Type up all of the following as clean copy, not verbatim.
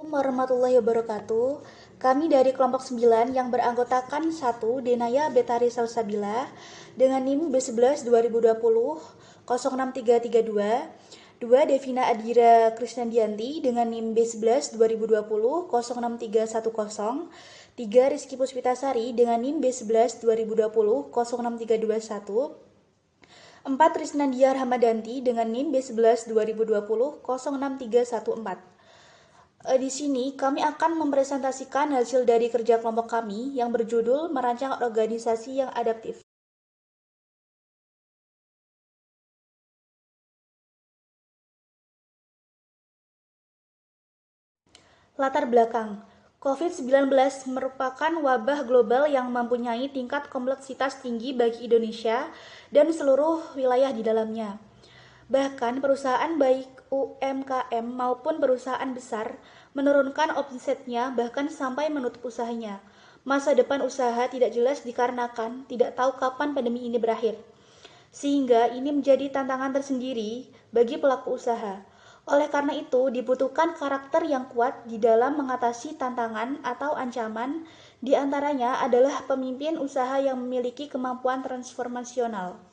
Warahmatullahi wabarakatuh. Kami dari kelompok 9 yang beranggotakan 1. Denaya Betari Salsabila dengan NIM B11 2020 06332, 2. Devina Adira Krisnandianti dengan NIM B11 2020 06310, 3. Rizky Puspitasari dengan NIM B11 2020 06321, 4. Trisnandia Hamadanti dengan NIM B11 2020 06314. Di sini kami akan mempresentasikan hasil dari kerja kelompok kami yang berjudul Merancang Organisasi yang Adaptif. Latar belakang, COVID-19 merupakan wabah global yang mempunyai tingkat kompleksitas tinggi bagi Indonesia dan seluruh wilayah di dalamnya. Bahkan perusahaan baik UMKM maupun perusahaan besar menurunkan omsetnya bahkan sampai menutup usahanya. Masa depan usaha tidak jelas dikarenakan tidak tahu kapan pandemi ini berakhir. Sehingga ini menjadi tantangan tersendiri bagi pelaku usaha. Oleh karena itu, dibutuhkan karakter yang kuat di dalam mengatasi tantangan atau ancaman, di antaranya adalah pemimpin usaha yang memiliki kemampuan transformasional.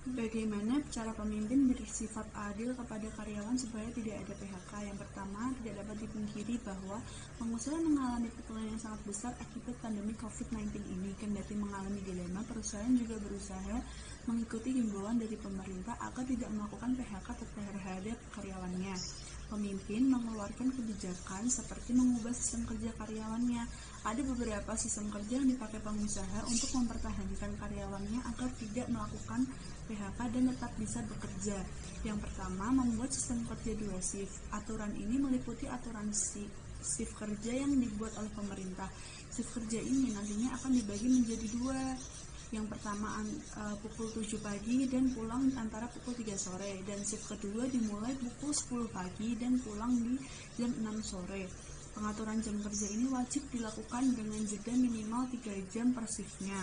Bagaimana cara pemimpin bersifat adil kepada karyawan supaya tidak ada PHK? Yang pertama, tidak dapat dipungkiri bahwa pengusaha mengalami pukulan yang sangat besar akibat pandemi COVID-19 ini. Kendati mengalami dilema, perusahaan juga berusaha mengikuti himbauan dari pemerintah agar tidak melakukan PHK terhadap karyawannya. Pemimpin mengeluarkan kebijakan seperti mengubah sistem kerja karyawannya. Ada beberapa sistem kerja yang dipakai pengusaha untuk mempertahankan karyawannya agar tidak melakukan PHK dan tetap bisa bekerja. Yang pertama, membuat sistem kerja 2 shift. Aturan ini meliputi aturan shift kerja yang dibuat oleh pemerintah. Shift kerja ini nantinya akan dibagi menjadi 2. Yang pertama pukul 7 pagi dan pulang antara pukul 3 sore, dan shift kedua dimulai pukul 10 pagi dan pulang di jam 6 sore. Pengaturan jam kerja ini wajib dilakukan dengan jeda minimal 3 jam per shiftnya.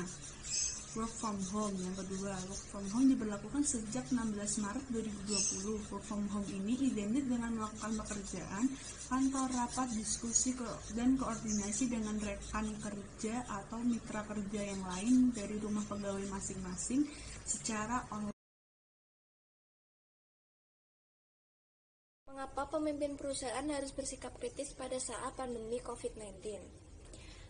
Work from home. Yang kedua, work from home diberlakukan sejak 16 Maret 2020. Work from home ini identik dengan melakukan pekerjaan kantor, rapat, diskusi, dan koordinasi dengan rekan kerja atau mitra kerja yang lain dari rumah pegawai masing-masing secara online. Mengapa pemimpin perusahaan harus bersikap kritis pada saat pandemi COVID-19?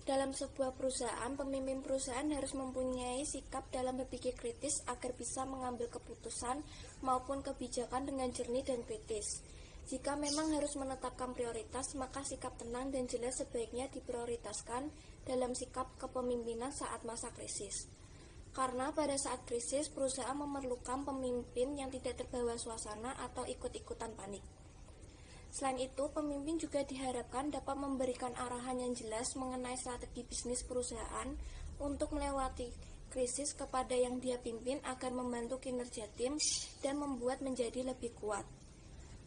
Dalam sebuah perusahaan, pemimpin perusahaan harus mempunyai sikap dalam berpikir kritis agar bisa mengambil keputusan maupun kebijakan dengan jernih dan kritis. Jika memang harus menetapkan prioritas, maka sikap tenang dan jelas sebaiknya diprioritaskan dalam sikap kepemimpinan saat masa krisis. Karena pada saat krisis, perusahaan memerlukan pemimpin yang tidak terbawa suasana atau ikut-ikutan panik. Selain itu, pemimpin juga diharapkan dapat memberikan arahan yang jelas mengenai strategi bisnis perusahaan untuk melewati krisis kepada yang dia pimpin agar membantu kinerja tim dan membuat menjadi lebih kuat.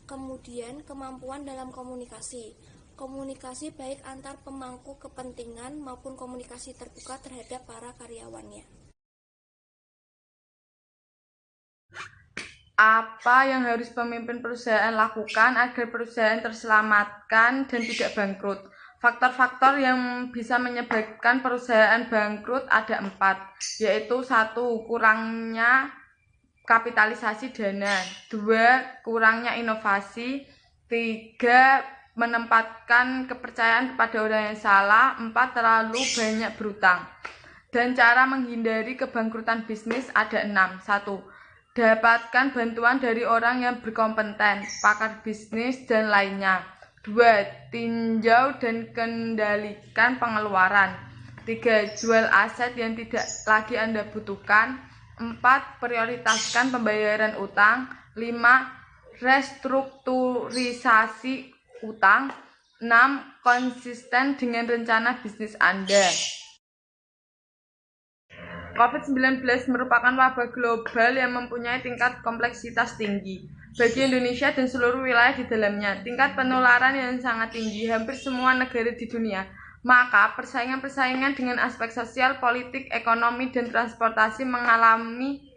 Kemudian, kemampuan dalam komunikasi. Komunikasi baik antar pemangku kepentingan maupun komunikasi terbuka terhadap para karyawannya. Apa yang harus pemimpin perusahaan lakukan agar perusahaan terselamatkan dan tidak bangkrut? Faktor-faktor yang bisa menyebabkan perusahaan bangkrut ada 4, yaitu 1. Kurangnya kapitalisasi dana, 2. Kurangnya inovasi, 3. Menempatkan kepercayaan kepada orang yang salah, 4. Terlalu banyak berutang. Dan cara menghindari kebangkrutan bisnis ada 6. 1. Dapatkan bantuan dari orang yang berkompeten, pakar bisnis, dan lainnya. 2. Tinjau dan kendalikan pengeluaran. 3. Jual aset yang tidak lagi Anda butuhkan. 4. Prioritaskan pembayaran utang. 5. Restrukturisasi utang. 6. Konsisten dengan rencana bisnis Anda. COVID-19 merupakan wabah global yang mempunyai tingkat kompleksitas tinggi bagi Indonesia dan seluruh wilayah di dalamnya. Tingkat penularan yang sangat tinggi hampir semua negara di dunia. Maka persaingan-persaingan dengan aspek sosial, politik, ekonomi, dan transportasi mengalami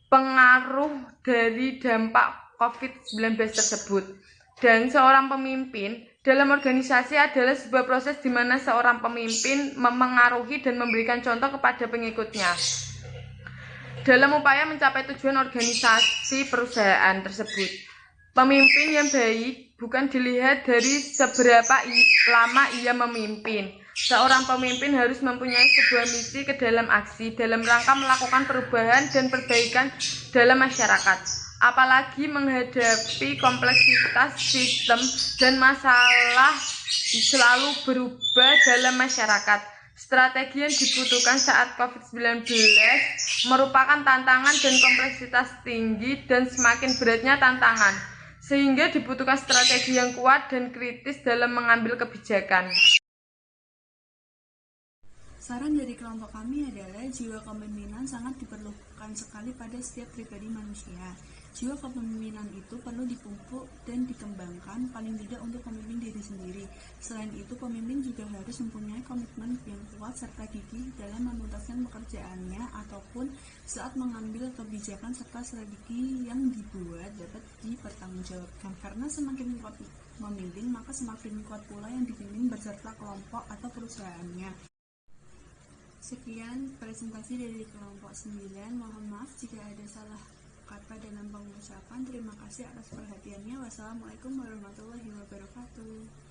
pengaruh dari dampak COVID-19 tersebut. Dan seorang pemimpin dalam organisasi adalah sebuah proses di mana seorang pemimpin memengaruhi dan memberikan contoh kepada pengikutnya dalam upaya mencapai tujuan organisasi perusahaan tersebut. Pemimpin yang baik bukan dilihat dari seberapa lama ia memimpin. Seorang pemimpin harus mempunyai sebuah misi ke dalam aksi dalam rangka melakukan perubahan dan perbaikan dalam masyarakat. Apalagi menghadapi kompleksitas sistem dan masalah selalu berubah dalam masyarakat. Strategi yang dibutuhkan saat COVID-19 merupakan tantangan dan kompleksitas tinggi dan semakin beratnya tantangan, sehingga dibutuhkan strategi yang kuat dan kritis dalam mengambil kebijakan. Saran dari kelompok kami adalah jiwa kepemimpinan sangat diperlukan sekali pada setiap pribadi manusia. Jiwa kepemimpinan itu perlu dipupuk dan dikembangkan paling tidak untuk pemimpin diri sendiri. Selain itu, pemimpin juga harus mempunyai komitmen yang kuat serta gigih dalam menuntaskan pekerjaannya ataupun saat mengambil kebijakan serta strategi yang dibuat dapat dipertanggungjawabkan. Karena semakin kuat memimpin, maka semakin kuat pula yang dipimpin beserta kelompok atau perusahaannya. Sekian presentasi dari kelompok 9. Mohon maaf jika ada salah kata dalam pengucapan. Terima kasih atas perhatiannya. Wassalamualaikum warahmatullahi wabarakatuh.